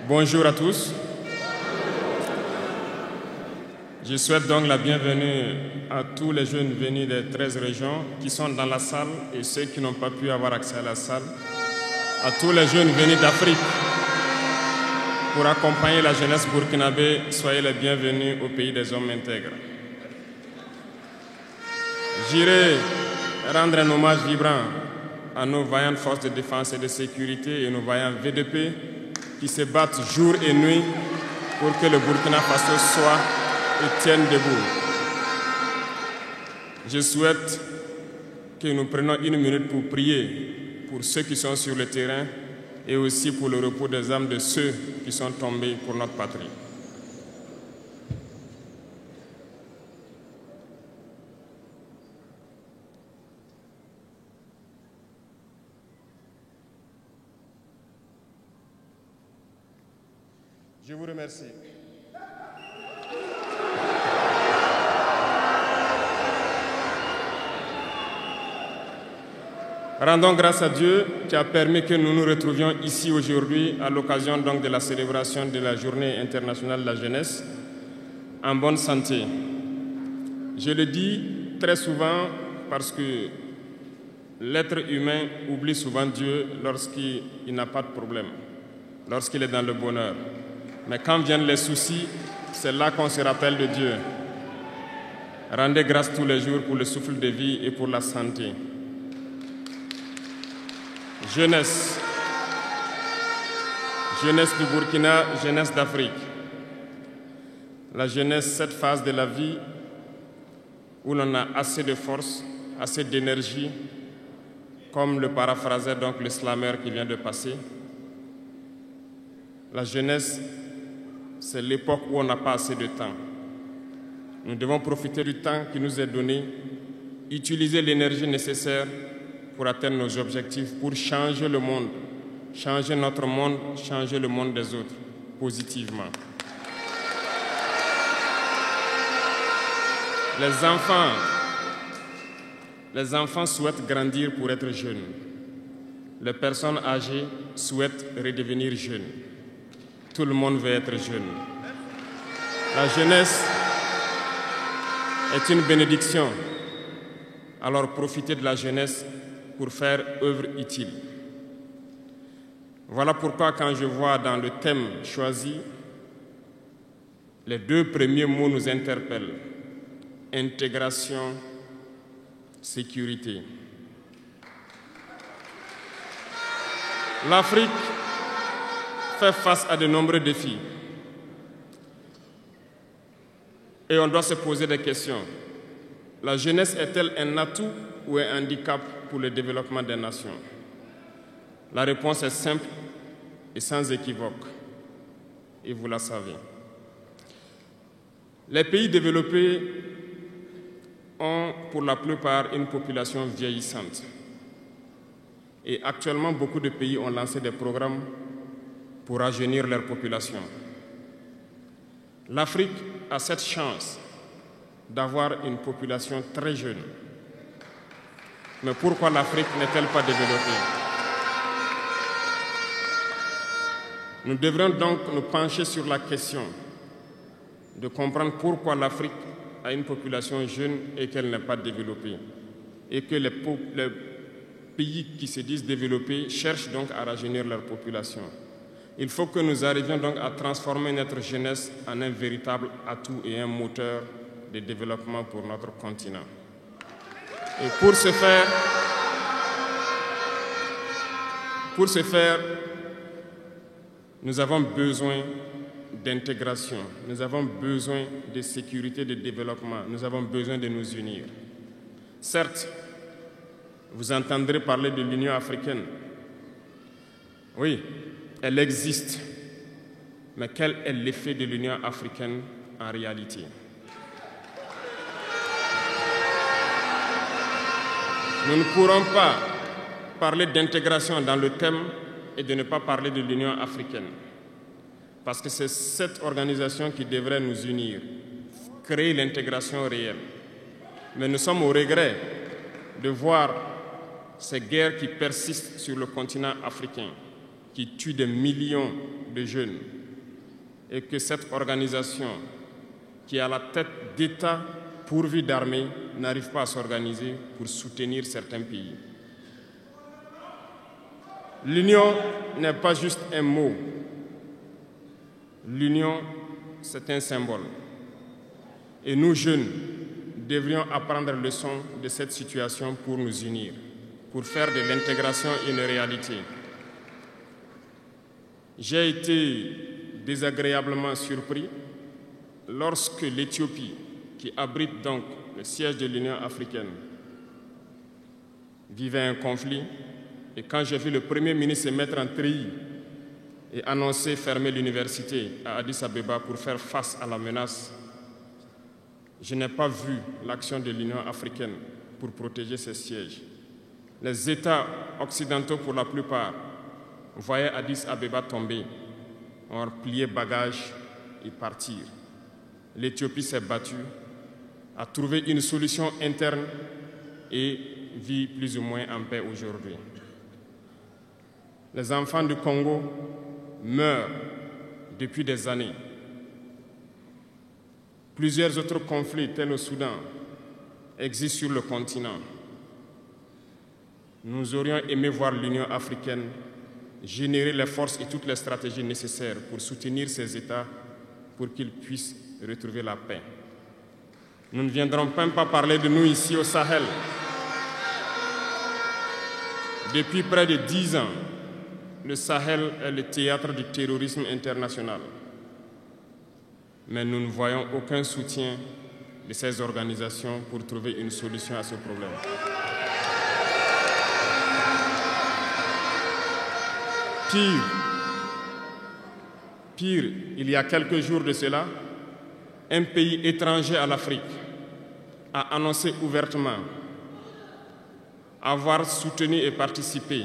Bonjour à tous. Je souhaite donc la bienvenue à tous les jeunes venus des 13 régions qui sont dans la salle et ceux qui n'ont pas pu avoir accès à la salle. À tous les jeunes venus d'Afrique pour accompagner la jeunesse burkinabé, soyez les bienvenus au pays des hommes intègres. J'irai rendre un hommage vibrant à nos vaillantes forces de défense et de sécurité et nos vaillants VDP qui se battent jour et nuit pour que le Burkina Faso soit et tienne debout. Je souhaite que nous prenions une minute pour prier pour ceux qui sont sur le terrain et aussi pour le repos des âmes de ceux qui sont tombés pour notre patrie. Je vous remercie. Rendons grâce à Dieu qui a permis que nous nous retrouvions ici aujourd'hui à l'occasion donc de la célébration de la Journée internationale de la jeunesse en bonne santé. Je le dis très souvent parce que l'être humain oublie souvent Dieu lorsqu'il n'a pas de problème, lorsqu'il est dans le bonheur. Mais quand viennent les soucis, c'est là qu'on se rappelle de Dieu. Rendez grâce tous les jours pour le souffle de vie et pour la santé. Jeunesse. Jeunesse du Burkina, jeunesse d'Afrique. La jeunesse, cette phase de la vie où l'on a assez de force, assez d'énergie, comme le paraphrasait donc le slammer qui vient de passer. La jeunesse, c'est l'époque où on n'a pas assez de temps. Nous devons profiter du temps qui nous est donné, utiliser l'énergie nécessaire pour atteindre nos objectifs, pour changer le monde, changer notre monde, changer le monde des autres, positivement. Les enfants souhaitent grandir pour être jeunes. Les personnes âgées souhaitent redevenir jeunes. Tout le monde veut être jeune. La jeunesse est une bénédiction. Alors profitez de la jeunesse pour faire œuvre utile. Voilà pourquoi quand je vois dans le thème choisi, les deux premiers mots nous interpellent. Intégration, sécurité. L'Afrique fait face à de nombreux défis. Et on doit se poser des questions. La jeunesse est-elle un atout ou un handicap pour le développement des nations? La réponse est simple et sans équivoque. Et vous la savez. Les pays développés ont pour la plupart une population vieillissante. Et actuellement, beaucoup de pays ont lancé des programmes pour rajeunir leur population. L'Afrique a cette chance d'avoir une population très jeune. Mais pourquoi l'Afrique n'est-elle pas développée? Nous devrions donc nous pencher sur la question de comprendre pourquoi l'Afrique a une population jeune et qu'elle n'est pas développée. Et que les pays qui se disent développés cherchent donc à rajeunir leur population. Il faut que nous arrivions donc à transformer notre jeunesse en un véritable atout et un moteur de développement pour notre continent. Et pour ce faire, nous avons besoin d'intégration, nous avons besoin de sécurité, de développement, nous avons besoin de nous unir. Certes, vous entendrez parler de l'Union africaine. Oui, elle existe. Mais quel est l'effet de l'Union africaine en réalité? Nous ne pourrons pas parler d'intégration dans le thème et de ne pas parler de l'Union africaine. Parce que c'est cette organisation qui devrait nous unir, créer l'intégration réelle. Mais nous sommes au regret de voir ces guerres qui persistent sur le continent africain. qui tue des millions de jeunes et que cette organisation, qui est à la tête d'États pourvus d'armées, n'arrive pas à s'organiser pour soutenir certains pays. L'union n'est pas juste un mot. L'union, c'est un symbole. Et nous, jeunes, devrions apprendre leçon de cette situation pour nous unir, pour faire de l'intégration une réalité. J'ai été désagréablement surpris lorsque l'Éthiopie, qui abrite donc le siège de l'Union africaine, vivait un conflit. Et quand j'ai vu le Premier ministre se mettre en treillis et annoncer fermer l'université à Addis Abeba pour faire face à la menace, je n'ai pas vu l'action de l'Union africaine pour protéger ses sièges. Les États occidentaux, pour la plupart, voyaient Addis Abeba tomber, ont plié bagages et partir. L'Éthiopie s'est battue, a trouvé une solution interne et vit plus ou moins en paix aujourd'hui. Les enfants du Congo meurent depuis des années. Plusieurs autres conflits, tels au Soudan, existent sur le continent. Nous aurions aimé voir l'Union africaine générer les forces et toutes les stratégies nécessaires pour soutenir ces États pour qu'ils puissent retrouver la paix. Nous ne viendrons même pas parler de nous ici au Sahel. Depuis près de 10 ans, le Sahel est le théâtre du terrorisme international. Mais nous ne voyons aucun soutien de ces organisations pour trouver une solution à ce problème. Pire, il y a quelques jours de cela, un pays étranger à l'Afrique a annoncé ouvertement avoir soutenu et participé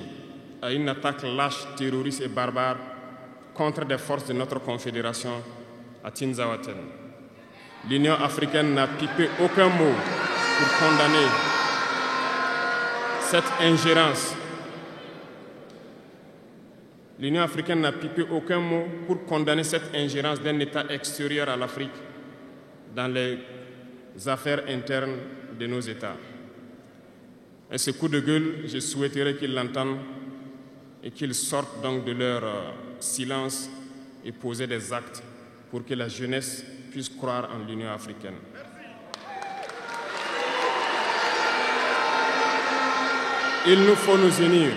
à une attaque lâche, terroriste et barbare contre des forces de notre confédération à Tinzaouaten. L'Union africaine n'a pipé aucun mot pour condamner cette ingérence. L'Union africaine n'a pipé aucun mot pour condamner cette ingérence d'un État extérieur à l'Afrique dans les affaires internes de nos États. Et ce coup de gueule, je souhaiterais qu'ils l'entendent et qu'ils sortent donc de leur silence et poser des actes pour que la jeunesse puisse croire en l'Union africaine. Il nous faut nous unir.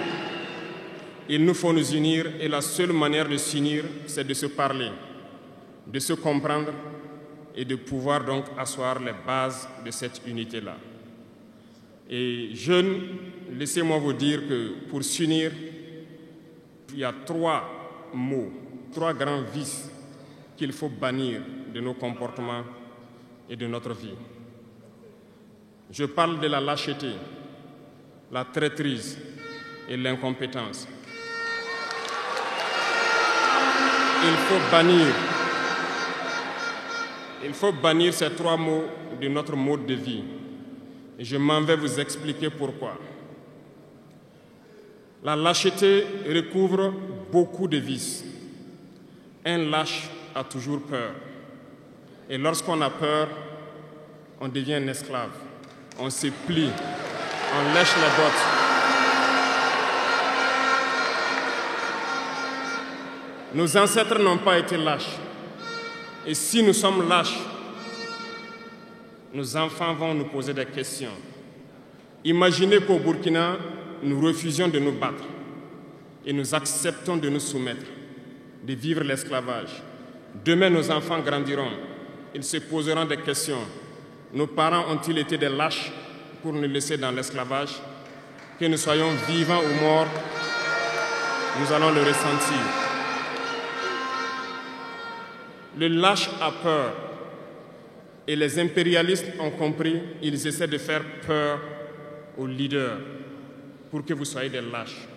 Il nous faut nous unir et la seule manière de s'unir, c'est de se parler, de se comprendre et de pouvoir donc asseoir les bases de cette unité-là. Et jeunes, laissez-moi vous dire que pour s'unir, il y a 3 mots, 3 grands vices qu'il faut bannir de nos comportements et de notre vie. Je parle de la lâcheté, la traîtrise et l'incompétence. Il faut bannir ces 3 mots de notre mode de vie. Et je m'en vais vous expliquer pourquoi. La lâcheté recouvre beaucoup de vices. Un lâche a toujours peur. Et lorsqu'on a peur, on devient un esclave. On se plie, on lèche les bottes. Nos ancêtres n'ont pas été lâches. Et si nous sommes lâches, nos enfants vont nous poser des questions. Imaginez qu'au Burkina, nous refusions de nous battre et nous acceptons de nous soumettre, de vivre l'esclavage. Demain, nos enfants grandiront. Ils se poseront des questions. Nos parents ont-ils été des lâches pour nous laisser dans l'esclavage? Que nous soyons vivants ou morts, nous allons le ressentir. Le lâche a peur. Et les impérialistes ont compris, ils essaient de faire peur aux leaders pour que vous soyez des lâches.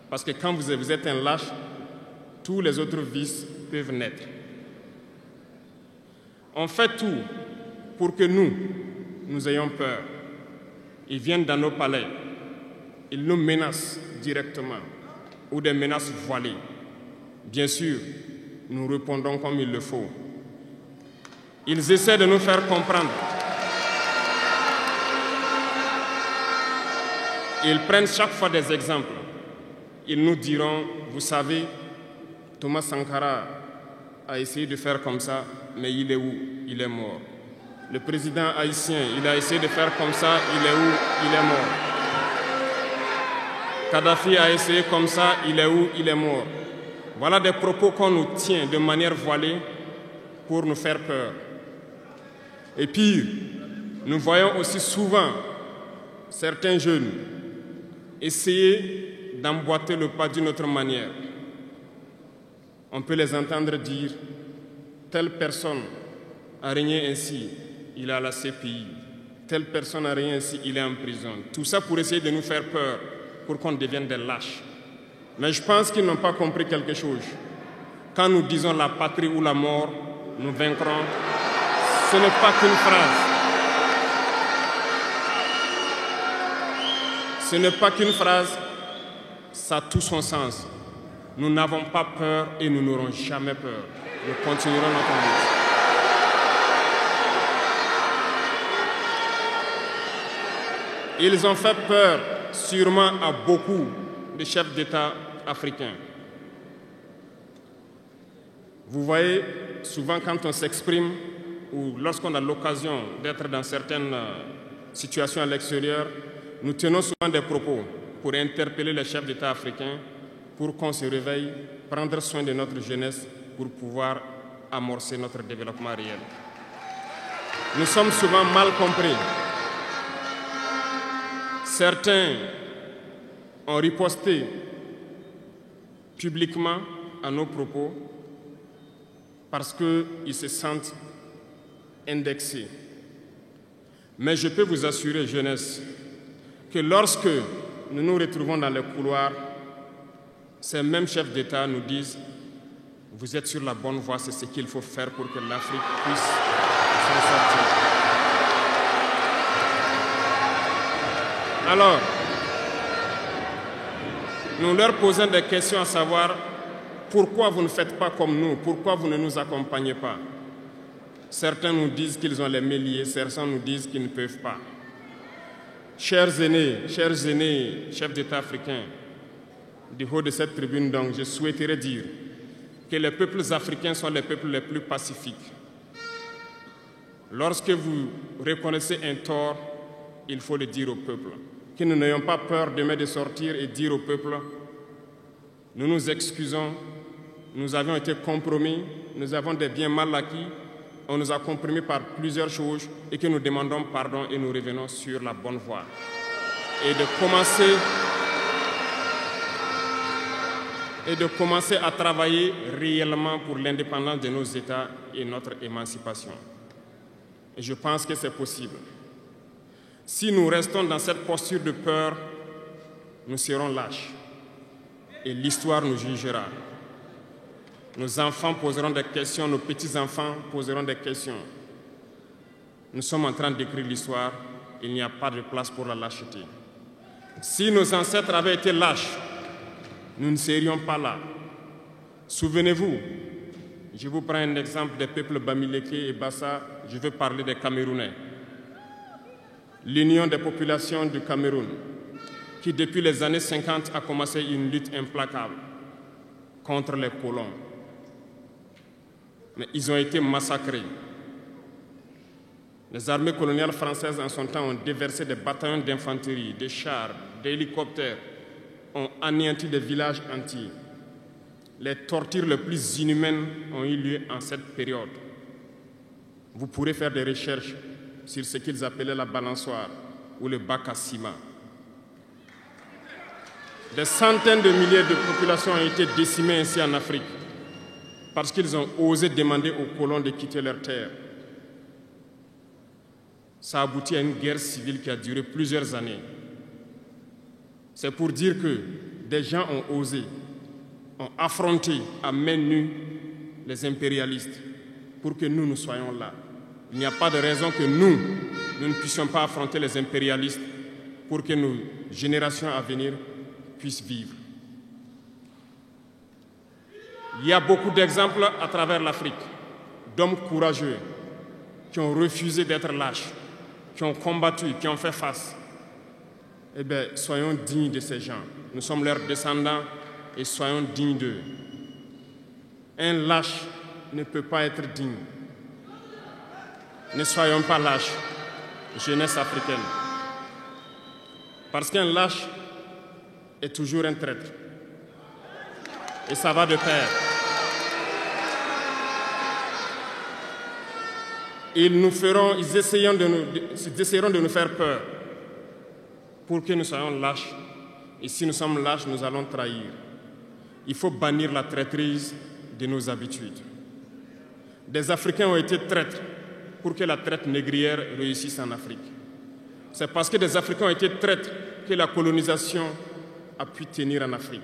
Parce que quand vous êtes un lâche, tous les autres vices peuvent naître. On fait tout pour que nous ayons peur. Ils viennent dans nos palais, ils nous menacent directement ou des menaces voilées. Bien sûr, nous répondons comme il le faut. Ils essaient de nous faire comprendre. Ils prennent chaque fois des exemples. Ils nous diront, vous savez, Thomas Sankara a essayé de faire comme ça, mais il est où? Il est mort. Le président haïtien, il a essayé de faire comme ça, il est où? Il est mort. Kadhafi a essayé comme ça, il est où? Il est mort. Voilà des propos qu'on nous tient de manière voilée pour nous faire peur. Et pire, nous voyons aussi souvent certains jeunes essayer d'emboîter le pas d'une autre manière. On peut les entendre dire « telle personne a régné ainsi, il est à la CPI. Telle personne a régné ainsi, il est en prison. » Tout ça pour essayer de nous faire peur, pour qu'on devienne des lâches. Mais je pense qu'ils n'ont pas compris quelque chose. Quand nous disons la patrie ou la mort, nous vaincrons, ce n'est pas qu'une phrase. Ce n'est pas qu'une phrase, ça a tout son sens. Nous n'avons pas peur et nous n'aurons jamais peur. Nous continuerons notre lutte. Ils ont fait peur sûrement à beaucoup de chefs d'État africains. Vous voyez, souvent quand on s'exprime ou lorsqu'on a l'occasion d'être dans certaines situations à l'extérieur, nous tenons souvent des propos pour interpeller les chefs d'État africains pour qu'on se réveille, prendre soin de notre jeunesse pour pouvoir amorcer notre développement réel. Nous sommes souvent mal compris. Certains ont riposté publiquement à nos propos parce qu'ils se sentent indexés. Mais je peux vous assurer, jeunesse, que lorsque nous nous retrouvons dans les couloirs, ces mêmes chefs d'État nous disent « Vous êtes sur la bonne voie, c'est ce qu'il faut faire pour que l'Afrique puisse s'en sortir. » Alors, nous leur posons des questions à savoir pourquoi vous ne faites pas comme nous, pourquoi vous ne nous accompagnez pas. Certains nous disent qu'ils ont les mains liées, certains nous disent qu'ils ne peuvent pas. Chers aînés, chefs d'État africains, du haut de cette tribune, donc, je souhaiterais dire que les peuples africains sont les peuples les plus pacifiques. Lorsque vous reconnaissez un tort, il faut le dire au peuple. Que nous n'ayons pas peur demain de sortir et dire au peuple, nous nous excusons, nous avions été compromis, nous avons des biens mal acquis, on nous a compromis par plusieurs choses et que nous demandons pardon et nous revenons sur la bonne voie. Et de commencer à travailler réellement pour l'indépendance de nos États et notre émancipation. Et je pense que c'est possible. Si nous restons dans cette posture de peur, nous serons lâches et l'histoire nous jugera. Nos enfants poseront des questions, nos petits-enfants poseront des questions. Nous sommes en train d'écrire l'histoire, il n'y a pas de place pour la lâcheté. Si nos ancêtres avaient été lâches, nous ne serions pas là. Souvenez-vous, je vous prends un exemple des peuples Bamileke et Bassa, je veux parler des Camerounais. L'Union des populations du Cameroun, qui depuis les années 50 a commencé une lutte implacable contre les colons. Mais ils ont été massacrés. Les armées coloniales françaises en son temps ont déversé des bataillons d'infanterie, des chars, des hélicoptères, ont anéanti des villages entiers. Les tortures les plus inhumaines ont eu lieu en cette période. Vous pourrez faire des recherches sur ce qu'ils appelaient la balançoire ou le bac à ciment. Des centaines de milliers de populations ont été décimées ainsi en Afrique parce qu'ils ont osé demander aux colons de quitter leur terre. Ça a abouti à une guerre civile qui a duré plusieurs années. C'est pour dire que des gens ont osé, ont affronté à main nue les impérialistes pour que nous soyons là. Il n'y a pas de raison que nous ne puissions pas affronter les impérialistes pour que nos générations à venir puissent vivre. Il y a beaucoup d'exemples à travers l'Afrique d'hommes courageux qui ont refusé d'être lâches, qui ont combattu, qui ont fait face. Eh bien, soyons dignes de ces gens. Nous sommes leurs descendants et soyons dignes d'eux. Un lâche ne peut pas être digne. Ne soyons pas lâches, jeunesse africaine. Parce qu'un lâche est toujours un traître. Et ça va de pair. Ils essaieront de nous faire peur pour que nous soyons lâches. Et si nous sommes lâches, nous allons trahir. Il faut bannir la traîtrise de nos habitudes. Des Africains ont été traîtres pour que la traite négrière réussisse en Afrique. C'est parce que des Africains ont été traîtres que la colonisation a pu tenir en Afrique.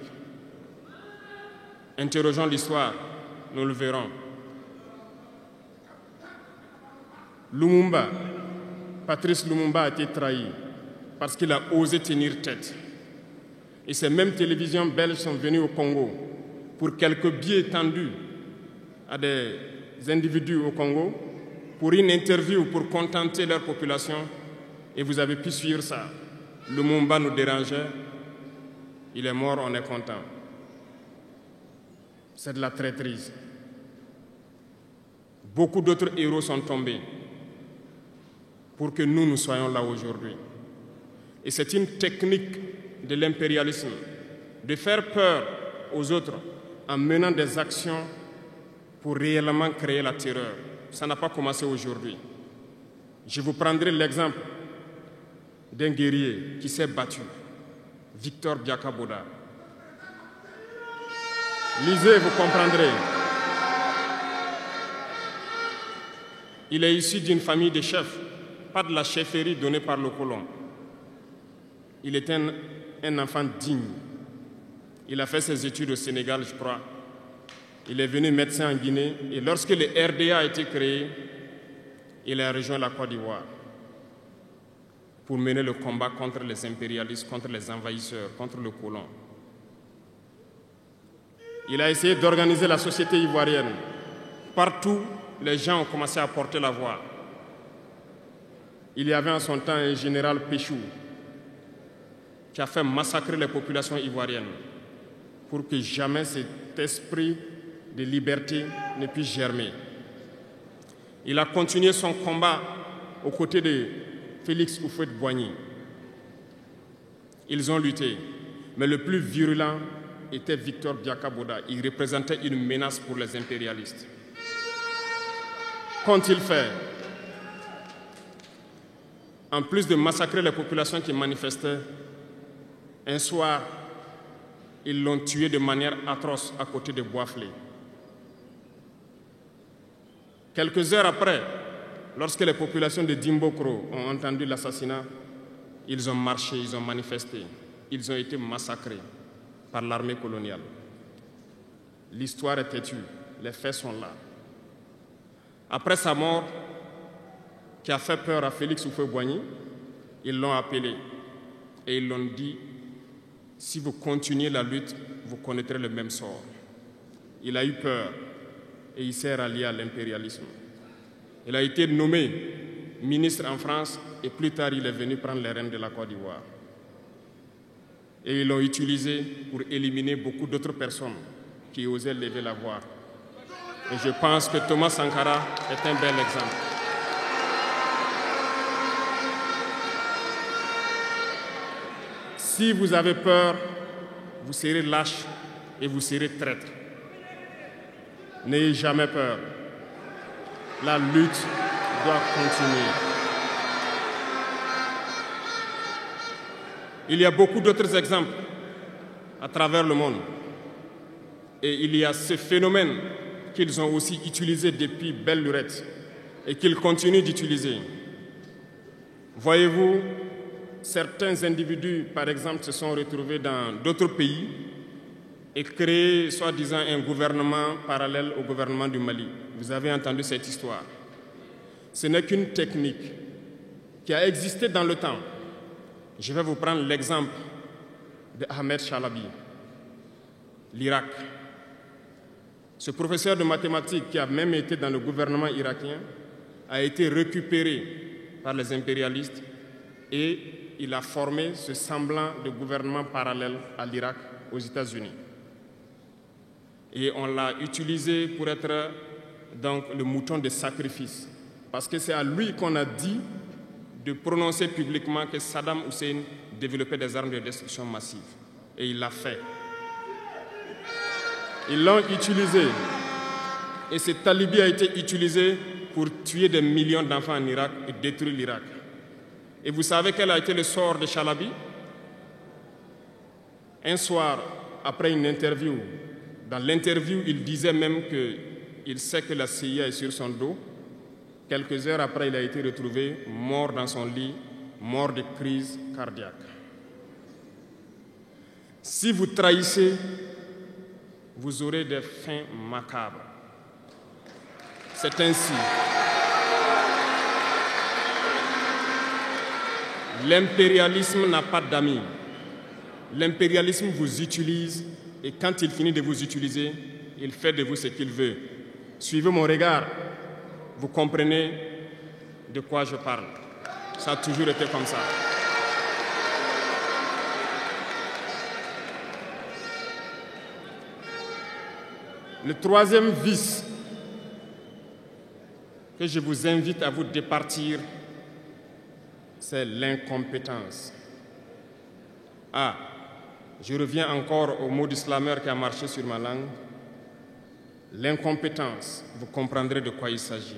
Interrogeons l'histoire, nous le verrons. Patrice Lumumba a été trahi parce qu'il a osé tenir tête. Et ces mêmes télévisions belges sont venues au Congo pour quelques billets tendus à des individus au Congo pour une interview pour contenter leur population. Et vous avez pu suivre ça. Lumumba nous dérangeait. Il est mort, on est content. C'est de la traîtrise. Beaucoup d'autres héros sont tombés pour que nous soyons là aujourd'hui. Et c'est une technique de l'impérialisme, de faire peur aux autres en menant des actions pour réellement créer la terreur. Ça n'a pas commencé aujourd'hui. Je vous prendrai l'exemple d'un guerrier qui s'est battu, Victor Biakaboda. Lisez, vous comprendrez. Il est issu d'une famille de chefs, pas de la chefferie donnée par le colon. Il était un enfant digne. Il a fait ses études au Sénégal, je crois. Il est venu médecin en Guinée et lorsque le RDA a été créé, il a rejoint la Côte d'Ivoire pour mener le combat contre les impérialistes, contre les envahisseurs, contre le colon. Il a essayé d'organiser la société ivoirienne. Partout, les gens ont commencé à porter la voix. Il y avait en son temps un général Péchou qui a fait massacrer les populations ivoiriennes pour que jamais cet esprit de liberté ne puisse germer. Il a continué son combat aux côtés de Félix Houphouët-Boigny. Ils ont lutté, mais le plus virulent était Victor Biakaboda. Il représentait une menace pour les impérialistes. Qu'ont-ils fait? En plus de massacrer les populations qui manifestaient, un soir, ils l'ont tué de manière atroce à côté de Boisflé. Quelques heures après, lorsque les populations de Dimbokro ont entendu l'assassinat, ils ont marché, ils ont manifesté, ils ont été massacrés par l'armée coloniale. L'histoire est têtue, les faits sont là. Après sa mort, qui a fait peur à Félix Houphouët-Boigny, ils l'ont appelé et ils l'ont dit: si vous continuez la lutte, vous connaîtrez le même sort. Il a eu peur et il s'est rallié à l'impérialisme. Il a été nommé ministre en France et plus tard il est venu prendre les rênes de la Côte d'Ivoire. Et ils l'ont utilisé pour éliminer beaucoup d'autres personnes qui osaient lever la voix. Et je pense que Thomas Sankara est un bel exemple. Si vous avez peur, vous serez lâche et vous serez traître. N'ayez jamais peur. La lutte doit continuer. Il y a beaucoup d'autres exemples à travers le monde. Et il y a ce phénomène qu'ils ont aussi utilisé depuis belle lurette et qu'ils continuent d'utiliser. Voyez-vous, certains individus, par exemple, se sont retrouvés dans d'autres pays et créé, soi-disant, un gouvernement parallèle au gouvernement du Mali. Vous avez entendu cette histoire. Ce n'est qu'une technique qui a existé dans le temps. Je vais vous prendre l'exemple de Ahmed Chalabi, l'Irak. Ce professeur de mathématiques, qui a même été dans le gouvernement irakien, a été récupéré par les impérialistes et il a formé ce semblant de gouvernement parallèle à l'Irak, aux États-Unis. Et on l'a utilisé pour être donc le mouton de sacrifice, parce que c'est à lui qu'on a dit de prononcer publiquement que Saddam Hussein développait des armes de destruction massive. Et il l'a fait. Ils l'ont utilisé. Et cet alibi a été utilisé pour tuer des millions d'enfants en Irak et détruire l'Irak. Et vous savez quel a été le sort de Chalabi? Un soir, après une interview, dans l'interview, il disait même qu'il sait que la CIA est sur son dos. Quelques heures après, il a été retrouvé mort dans son lit, mort de crise cardiaque. Si vous trahissez, vous aurez des fins macabres. C'est ainsi. L'impérialisme n'a pas d'amis. L'impérialisme vous utilise et quand il finit de vous utiliser, il fait de vous ce qu'il veut. Suivez mon regard, vous comprenez de quoi je parle. Ça a toujours été comme ça. Le troisième vice que je vous invite à vous départir, c'est l'incompétence. Ah, je reviens encore au mot du slammer qui a marché sur ma langue. L'incompétence, vous comprendrez de quoi il s'agit.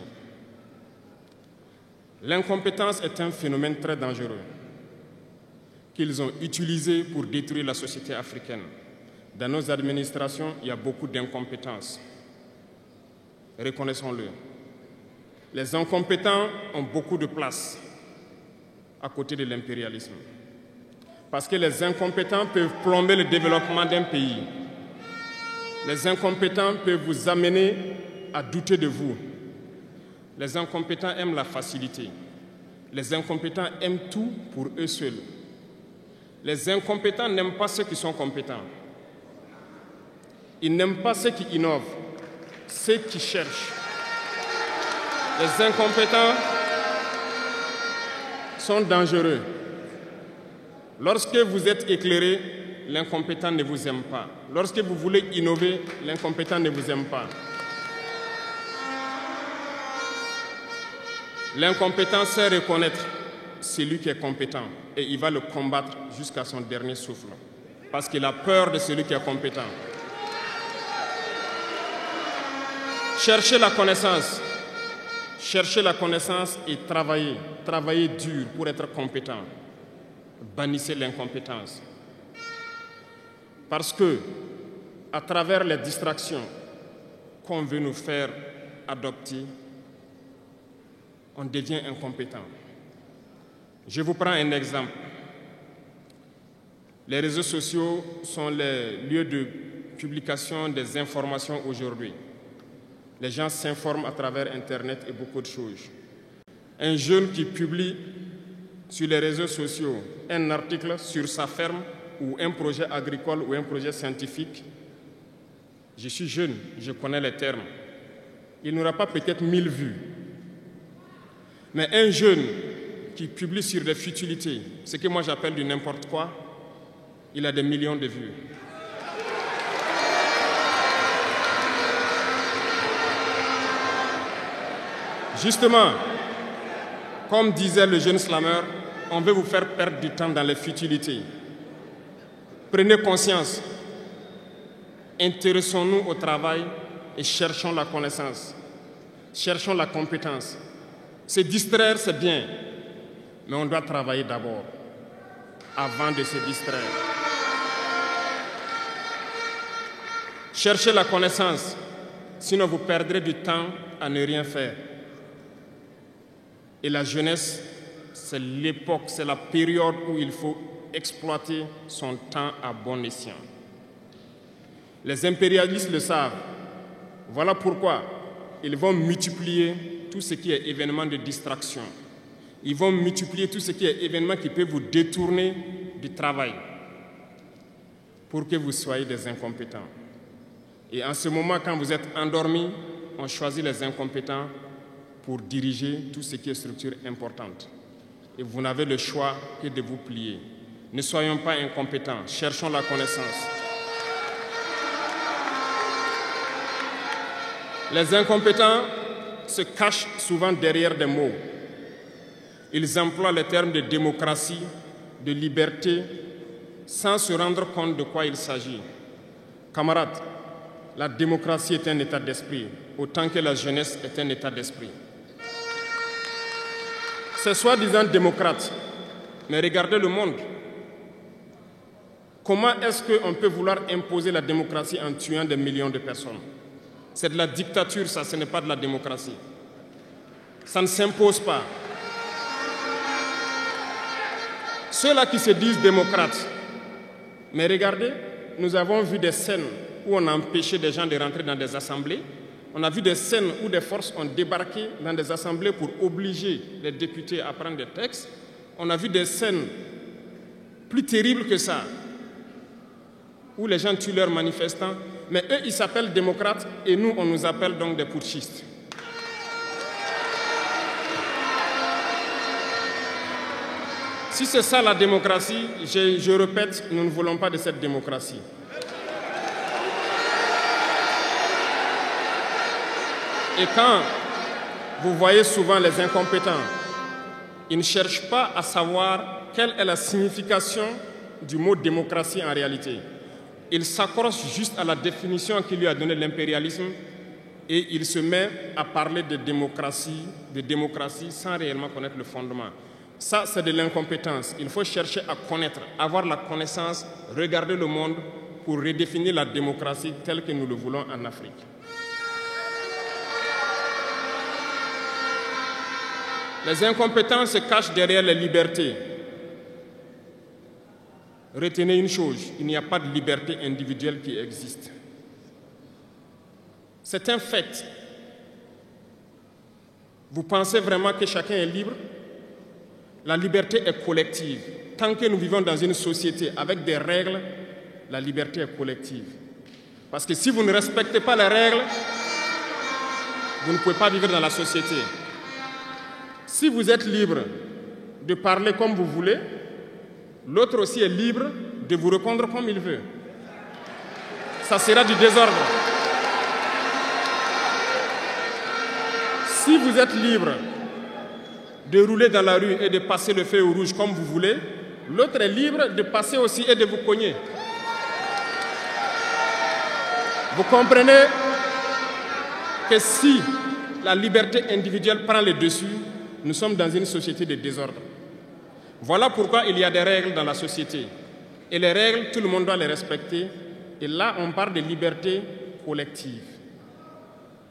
L'incompétence est un phénomène très dangereux qu'ils ont utilisé pour détruire la société africaine. Dans nos administrations, il y a beaucoup d'incompétence. Reconnaissons-le. Les incompétents ont beaucoup de place à côté de l'impérialisme. Parce que les incompétents peuvent plomber le développement d'un pays. Les incompétents peuvent vous amener à douter de vous. Les incompétents aiment la facilité. Les incompétents aiment tout pour eux seuls. Les incompétents n'aiment pas ceux qui sont compétents. Ils n'aiment pas ceux qui innovent, ceux qui cherchent. Les incompétents sont dangereux. Lorsque vous êtes éclairé, l'incompétent ne vous aime pas. Lorsque vous voulez innover, l'incompétent ne vous aime pas. L'incompétent sait reconnaître celui qui est compétent et il va le combattre jusqu'à son dernier souffle parce qu'il a peur de celui qui est compétent. Cherchez la connaissance. Cherchez la connaissance et travaillez. Travaillez dur pour être compétent. Bannissez l'incompétence. Parce que, à travers les distractions qu'on veut nous faire adopter, on devient incompétent. Je vous prends un exemple. Les réseaux sociaux sont les lieux de publication des informations aujourd'hui. Les gens s'informent à travers Internet et beaucoup de choses. Un jeune qui publie sur les réseaux sociaux un article sur sa ferme ou un projet agricole ou un projet scientifique, je suis jeune, je connais les termes. Il n'aura pas peut-être 1000 vues. Mais un jeune qui publie sur des futilités, ce que moi j'appelle du n'importe quoi, il a des millions de vues. Justement, comme disait le jeune slammer, on veut vous faire perdre du temps dans les futilités. Prenez conscience, intéressons-nous au travail et cherchons la connaissance, cherchons la compétence. Se distraire, c'est bien, mais on doit travailler d'abord, avant de se distraire. Cherchez la connaissance, sinon vous perdrez du temps à ne rien faire. Et la jeunesse, c'est l'époque, c'est la période où il faut exploiter son temps à bon escient. Les impérialistes le savent. Voilà pourquoi ils vont multiplier tout ce qui est événement de distraction. Ils vont multiplier tout ce qui est événement qui peut vous détourner du travail pour que vous soyez des incompétents. Et en ce moment, quand vous êtes endormis, on choisit les incompétents pour diriger tout ce qui est structure importante. Et vous n'avez le choix que de vous plier. Ne soyons pas incompétents, cherchons la connaissance. Les incompétents se cachent souvent derrière des mots. Ils emploient les termes de démocratie, de liberté, sans se rendre compte de quoi il s'agit. Camarades, la démocratie est un état d'esprit, autant que la jeunesse est un état d'esprit. C'est soi-disant démocrate, mais regardez le monde. Comment est-ce qu'on peut vouloir imposer la démocratie en tuant des millions de personnes? C'est de la dictature, ça, ce n'est pas de la démocratie. Ça ne s'impose pas. Ceux-là qui se disent démocrates, mais regardez, nous avons vu des scènes où on a empêché des gens de rentrer dans des assemblées. On a vu des scènes où des forces ont débarqué dans des assemblées pour obliger les députés à prendre des textes. On a vu des scènes plus terribles que ça, où les gens tuent leurs manifestants. Mais eux, ils s'appellent démocrates et nous, on nous appelle donc des putschistes. Si c'est ça la démocratie, je répète, nous ne voulons pas de cette démocratie. Et quand vous voyez souvent les incompétents, ils ne cherchent pas à savoir quelle est la signification du mot démocratie en réalité. Ils s'accrochent juste à la définition qui lui a donné l'impérialisme et il se met à parler de démocratie sans réellement connaître le fondement. Ça, c'est de l'incompétence. Il faut chercher à connaître, avoir la connaissance, regarder le monde pour redéfinir la démocratie telle que nous le voulons en Afrique. Les incompétents se cachent derrière les libertés. Retenez une chose, il n'y a pas de liberté individuelle qui existe. C'est un fait. Vous pensez vraiment que chacun est libre? La liberté est collective. Tant que nous vivons dans une société avec des règles, la liberté est collective. Parce que si vous ne respectez pas les règles, vous ne pouvez pas vivre dans la société. Si vous êtes libre de parler comme vous voulez, l'autre aussi est libre de vous répondre comme il veut. Ça sera du désordre. Si vous êtes libre de rouler dans la rue et de passer le feu au rouge comme vous voulez, l'autre est libre de passer aussi et de vous cogner. Vous comprenez que si la liberté individuelle prend le dessus, nous sommes dans une société de désordre. Voilà pourquoi il y a des règles dans la société. Et les règles, tout le monde doit les respecter. Et là, on parle de liberté collective.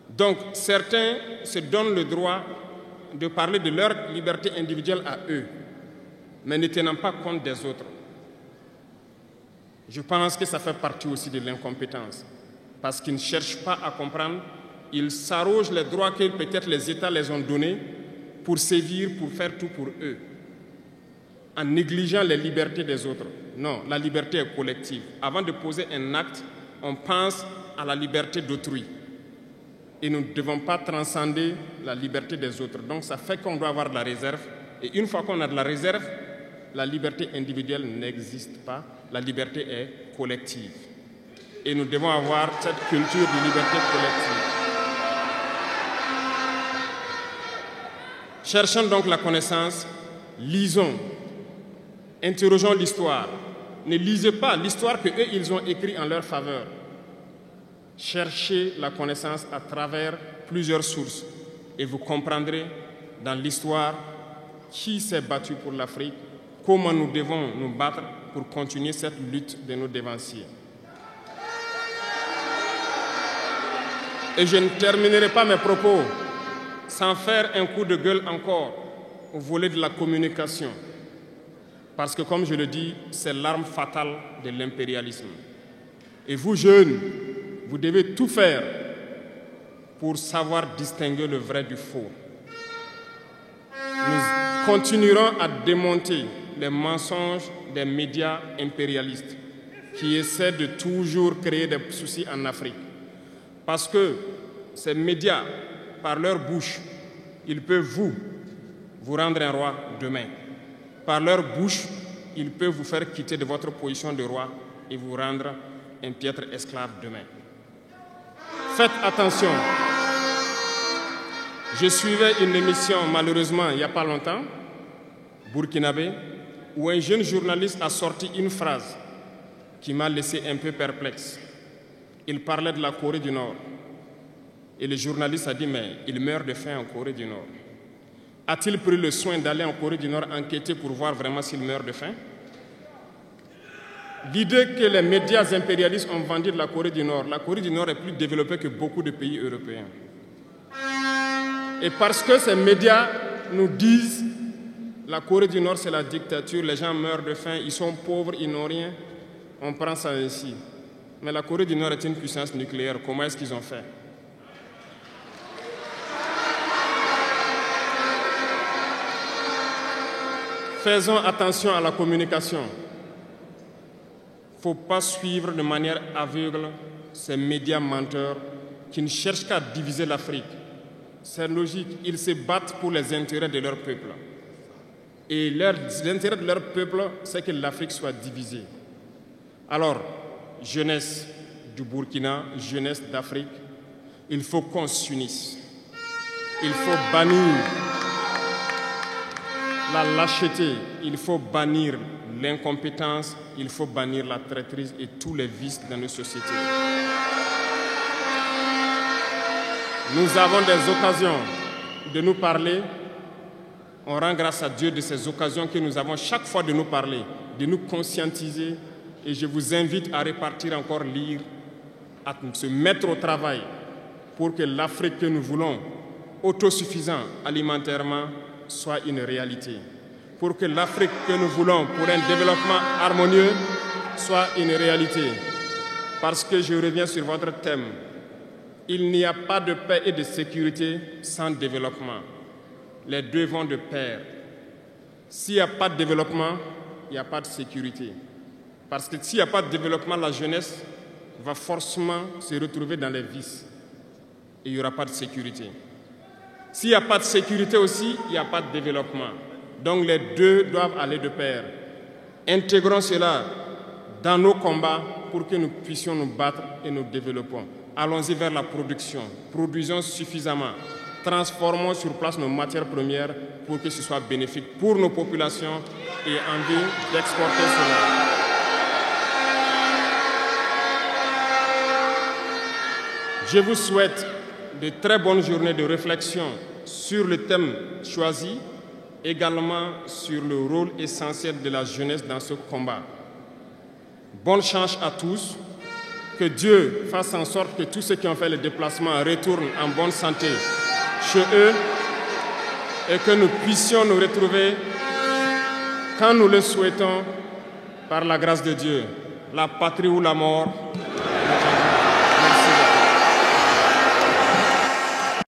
Donc, certains se donnent le droit de parler de leur liberté individuelle à eux, mais ne tenant pas compte des autres. Je pense que ça fait partie aussi de l'incompétence, parce qu'ils ne cherchent pas à comprendre, ils s'arrogent les droits que peut-être les États les ont donnés pour sévir, pour faire tout pour eux, en négligeant les libertés des autres. Non, la liberté est collective. Avant de poser un acte, on pense à la liberté d'autrui. Et nous ne devons pas transcender la liberté des autres. Donc ça fait qu'on doit avoir de la réserve. Et une fois qu'on a de la réserve, la liberté individuelle n'existe pas. La liberté est collective. Et nous devons avoir cette culture de liberté collective. Cherchons donc la connaissance, lisons, interrogeons l'histoire. Ne lisez pas l'histoire qu'eux, ils ont écrite en leur faveur. Cherchez la connaissance à travers plusieurs sources et vous comprendrez dans l'histoire qui s'est battu pour l'Afrique, comment nous devons nous battre pour continuer cette lutte de nos dévanciers. Et je ne terminerai pas mes propos sans faire un coup de gueule encore au volet de la communication. Parce que, comme je le dis, c'est l'arme fatale de l'impérialisme. Et vous, jeunes, vous devez tout faire pour savoir distinguer le vrai du faux. Nous continuerons à démonter les mensonges des médias impérialistes qui essaient de toujours créer des soucis en Afrique. Parce que ces médias, par leur bouche, ils peuvent vous rendre un roi demain. Par leur bouche, ils peuvent vous faire quitter de votre position de roi et vous rendre un piètre esclave demain. Faites attention. Je suivais une émission, malheureusement, il n'y a pas longtemps, burkinabé, où un jeune journaliste a sorti une phrase qui m'a laissé un peu perplexe. Il parlait de la Corée du Nord. Et le journaliste a dit, mais il meurt de faim en Corée du Nord. A-t-il pris le soin d'aller en Corée du Nord enquêter pour voir vraiment s'il meurt de faim? L'idée que les médias impérialistes ont vendu de la Corée du Nord est plus développée que beaucoup de pays européens. Et parce que ces médias nous disent la Corée du Nord c'est la dictature, les gens meurent de faim, ils sont pauvres, ils n'ont rien, on prend ça ainsi. Mais la Corée du Nord est une puissance nucléaire, comment est-ce qu'ils ont fait? Faisons attention à la communication. Il ne faut pas suivre de manière aveugle ces médias menteurs qui ne cherchent qu'à diviser l'Afrique. C'est logique, ils se battent pour les intérêts de leur peuple. Et l'intérêt de leur peuple, c'est que l'Afrique soit divisée. Alors, jeunesse du Burkina, jeunesse d'Afrique, il faut qu'on s'unisse. Il faut bannir la lâcheté, il faut bannir l'incompétence, il faut bannir la traîtrise et tous les vices dans nos sociétés. Nous avons des occasions de nous parler. On rend grâce à Dieu de ces occasions que nous avons chaque fois de nous parler, de nous conscientiser. Et je vous invite à repartir encore lire, à se mettre au travail pour que l'Afrique que nous voulons, autosuffisante alimentairement, soit une réalité. Pour que l'Afrique que nous voulons pour un développement harmonieux soit une réalité. Parce que je reviens sur votre thème. Il n'y a pas de paix et de sécurité sans développement. Les deux vont de pair. S'il n'y a pas de développement, il n'y a pas de sécurité. Parce que s'il n'y a pas de développement, la jeunesse va forcément se retrouver dans les vices. Et il n'y aura pas de sécurité. S'il n'y a pas de sécurité aussi, il n'y a pas de développement. Donc les deux doivent aller de pair. Intégrons cela dans nos combats pour que nous puissions nous battre et nous développons. Allons-y vers la production. Produisons suffisamment. Transformons sur place nos matières premières pour que ce soit bénéfique pour nos populations et envie d'exporter cela. Je vous souhaite de très bonnes journées de réflexion sur le thème choisi, également sur le rôle essentiel de la jeunesse dans ce combat. Bonne chance à tous. Que Dieu fasse en sorte que tous ceux qui ont fait le déplacement retournent en bonne santé chez eux et que nous puissions nous retrouver quand nous le souhaitons par la grâce de Dieu. La patrie ou la mort.